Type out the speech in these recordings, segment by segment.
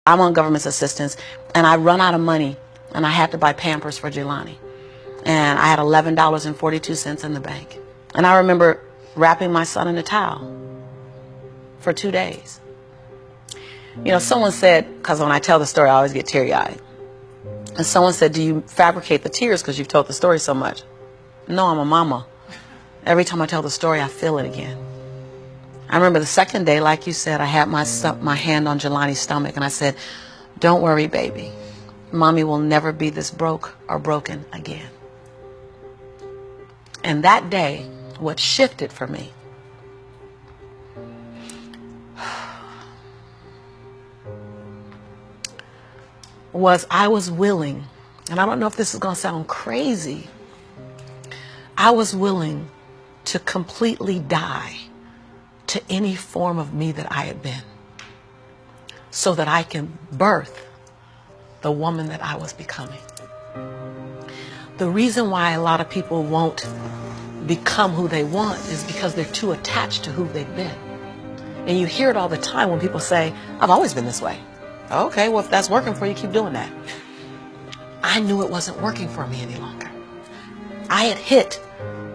I'm on government assistance, and I run out of money, and I had to buy Pampers for Jelani. And I had $11.42 in the bank. And I remember wrapping my son in a towel for 2 days. You know, someone said, because when I tell the story, I always get teary-eyed. And someone said, do you fabricate the tears because you've told the story so much? No, I'm a mama. Every time I tell the story, I feel it again. I remember the second day, like you said, I had my hand on Jelani's stomach, and I said, don't worry, baby. Mommy will never be this broke or broken again. And that day, what shifted for me was I was willing, and I don't know if this is going to sound crazy, I was willing to completely die to any form of me that I had been, so that I can birth the woman that I was becoming. The reason why a lot of people won't become who they want is because they're too attached to who they've been. And you hear it all the time when people say, I've always been this way. Okay, well, if that's working for you, keep doing that. I knew it wasn't working for me any longer. I had hit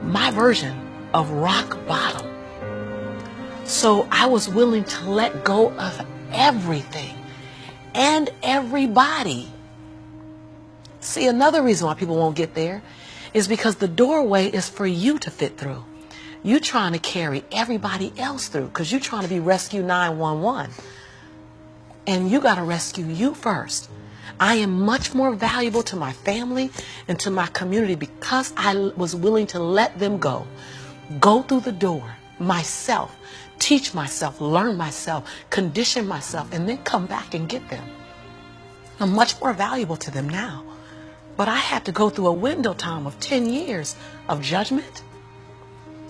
my version of rock bottom. So I was willing to let go of everything and everybody. See, another reason why people won't get there is because the doorway is for you to fit through. You're trying to carry everybody else through because you're trying to be Rescue 911. And you got to rescue you first. I am much more valuable to my family and to my community because I was willing to let them go through the door myself, teach myself, learn myself, condition myself, and then come back and get them. I'm much more valuable to them now. But I had to go through a window time of 10 years of judgment.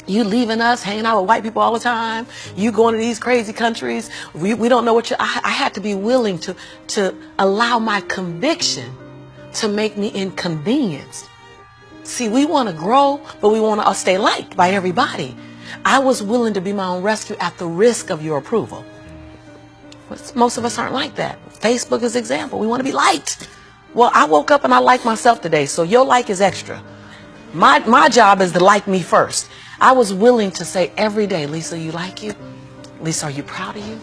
You leaving us, hanging out with white people all the time. You going to these crazy countries. We don't know what you... I had to be willing to allow my conviction to make me inconvenienced. See, we want to grow, but we want to stay liked by everybody. I was willing to be my own rescue at the risk of your approval. But most of us aren't like that. Facebook is an example. We want to be liked. Well, I woke up and I like myself today, so your like is extra. My job is to like me first. I was willing to say every day, Lisa, you like you? Lisa, are you proud of you?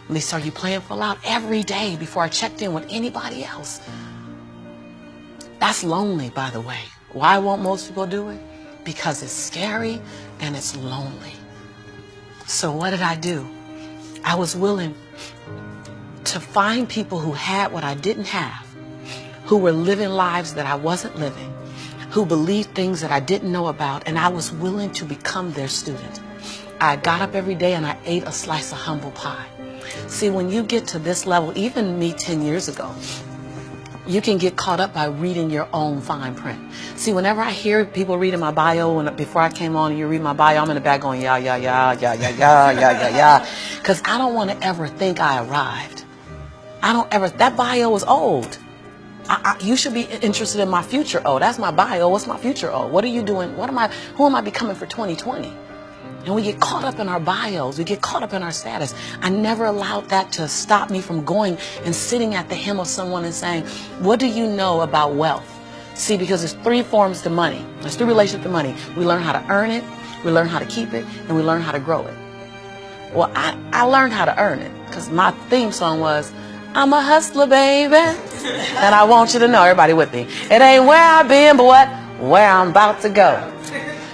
Lisa, are you playing full out? Every day before I checked in with anybody else. That's lonely, by the way. Why won't most people do it? Because it's scary and it's lonely. So what did I do? I was willing to find people who had what I didn't have, who were living lives that I wasn't living, who believed things that I didn't know about, and I was willing to become their student. I got up every day and I ate a slice of humble pie. See, when you get to this level, even me 10 years ago, you can get caught up by reading your own fine print. See, whenever I hear people reading my bio, and before I came on, you read my bio, I'm in the back going, yeah, yeah, yeah, yeah, yeah, yeah, yeah, yeah, yeah. Because I don't want to ever think I arrived. That bio is old. You should be interested in my future. Oh, that's my bio. What's my future? Oh, what are you doing? Who am I becoming for 2020? And we get caught up in our bios. We get caught up in our status. I never allowed that to stop me from going and sitting at the hem of someone and saying, what do you know about wealth? See, because there's 3 forms to money. There's 3 relationships to money. We learn how to earn it, we learn how to keep it, and we learn how to grow it. Well, I learned how to earn it because my theme song was, I'm a hustler, baby. And I want you to know, everybody with me, it ain't where I've been, but where I'm about to go.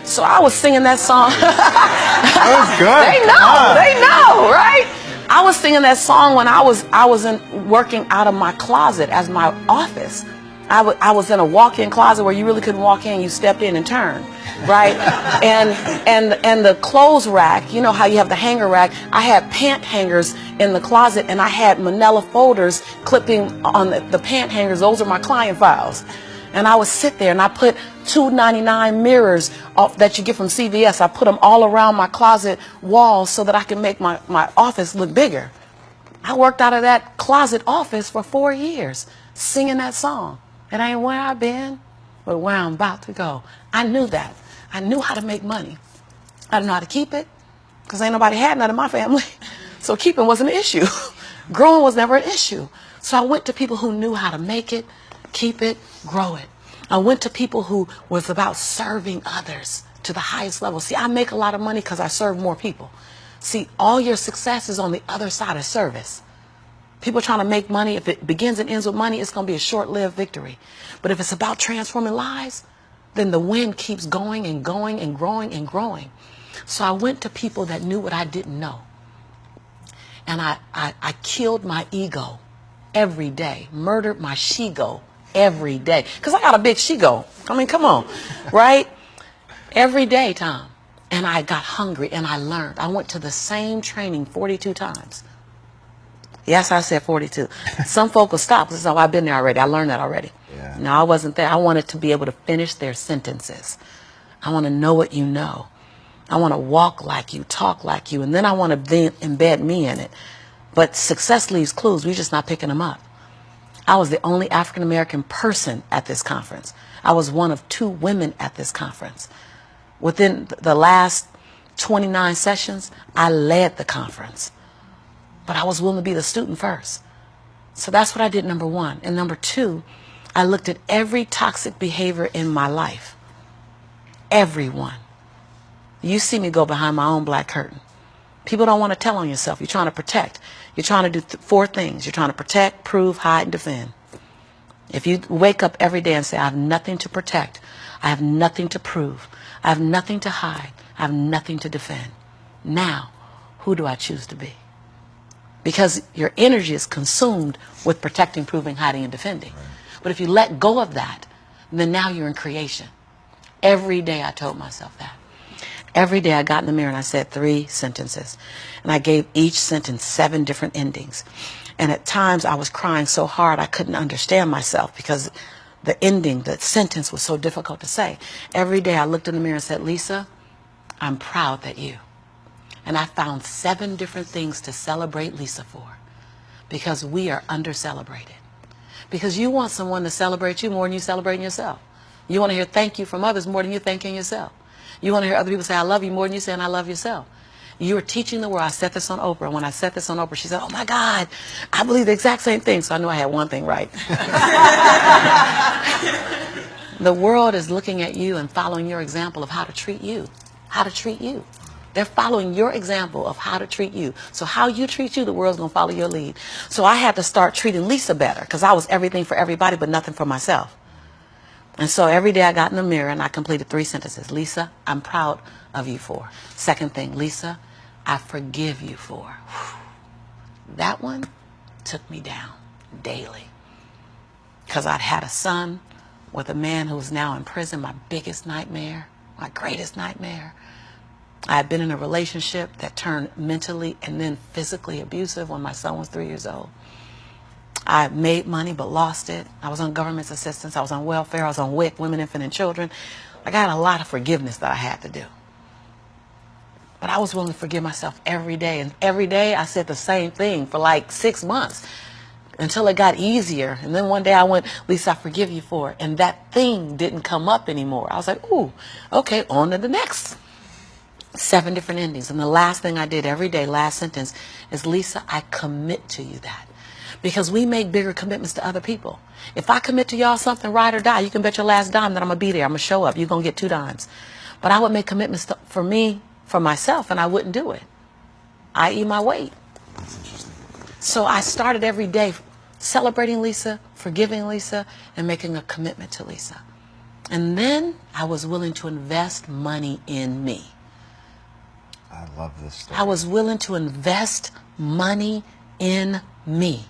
So I was singing that song. That was good. They know, right? I was singing that song when I was working out of my closet as my office. I was in a walk-in closet where you really couldn't walk in, you stepped in and turned, right? and the clothes rack, you know how you have the hanger rack, I had pant hangers in the closet, and I had manila folders clipping on the pant hangers. Those are my client files. And I would sit there and I put $2.99 mirrors that you get from CVS. I put them all around my closet walls so that I can make my office look bigger. I worked out of that closet office for 4 years singing that song. It ain't where I've been, but where I'm about to go. I knew that. I knew how to make money. I didn't know how to keep it because ain't nobody had none in my family. So keeping wasn't an issue. Growing was never an issue. So I went to people who knew how to make it, keep it, grow it. I went to people who was about serving others to the highest level. See, I make a lot of money because I serve more people. See, all your success is on the other side of service. People trying to make money, if it begins and ends with money, it's going to be a short-lived victory. But if it's about transforming lives, then the wind keeps going and going and growing and growing. So I went to people that knew what I didn't know. And I killed my ego every day, murdered my she-go every day. Because I got a big she-go. I mean, come on, right? Every day, Tom. And I got hungry and I learned. I went to the same training 42 times. Yes, I said 42. Some folk will stop. So I've been there already. I learned that already. Yeah. No, I wasn't there. I wanted to be able to finish their sentences. I want to know what you know. I want to walk like you, talk like you, and then I want to embed me in it. But success leaves clues. We're just not picking them up. I was the only African-American person at this conference. I was one of 2 women at this conference. Within the last 29 sessions, I led the conference. But I was willing to be the student first. So that's what I did, number 1. And number 2, I looked at every toxic behavior in my life. Everyone. You see me go behind my own black curtain. People don't want to tell on yourself. You're trying to protect. You're trying to do 4 things. You're trying to protect, prove, hide, and defend. If you wake up every day and say, I have nothing to protect, I have nothing to prove, I have nothing to hide, I have nothing to defend. Now, who do I choose to be? Because your energy is consumed with protecting, proving, hiding, and defending. Right. But if you let go of that, then now you're in creation. Every day I told myself that. Every day I got in the mirror and I said 3 sentences. And I gave each sentence 7 different endings. And at times I was crying so hard I couldn't understand myself because the ending, the sentence was so difficult to say. Every day I looked in the mirror and said, Lisa, I'm proud that you. And I found 7 different things to celebrate Lisa for. Because we are under-celebrated. Because you want someone to celebrate you more than you celebrating yourself. You want to hear thank you from others more than you thanking yourself. You want to hear other people say, I love you more than you saying I love yourself. You are teaching the world. I said this on Oprah. When I said this on Oprah, she said, oh my God, I believe the exact same thing. So I knew I had one thing right. The world is looking at you and following your example of how to treat you. How to treat you. They're following your example of how to treat you. So how you treat you, the world's going to follow your lead. So I had to start treating Lisa better because I was everything for everybody but nothing for myself. And so every day I got in the mirror and I completed 3 sentences. Lisa, I'm proud of you for. Second thing, Lisa, I forgive you for. That one took me down daily. Because I'd had a son with a man who was now in prison, my biggest nightmare, my greatest nightmare. I had been in a relationship that turned mentally and then physically abusive when my son was 3 years old. I made money but lost it. I was on government assistance. I was on welfare. I was on WIC, Women, Infant, and Children. I got a lot of forgiveness that I had to do. But I was willing to forgive myself every day. And every day I said the same thing for like 6 months until it got easier. And then one day I went, Lisa, I forgive you for it. And that thing didn't come up anymore. I was like, ooh, okay, on to the next. 7 different endings. And the last thing I did every day, last sentence, is Lisa, I commit to you that. Because we make bigger commitments to other people. If I commit to y'all something, ride or die, you can bet your last dime that I'm going to be there. I'm going to show up. You're going to get 2 dimes. But I would make commitments for me, for myself, and I wouldn't do it. I.e. my weight. That's interesting. So I started every day celebrating Lisa, forgiving Lisa, and making a commitment to Lisa. And then I was willing to invest money in me. I love this story. I was willing to invest money in me.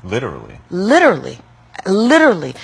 Literally. Literally. Literally.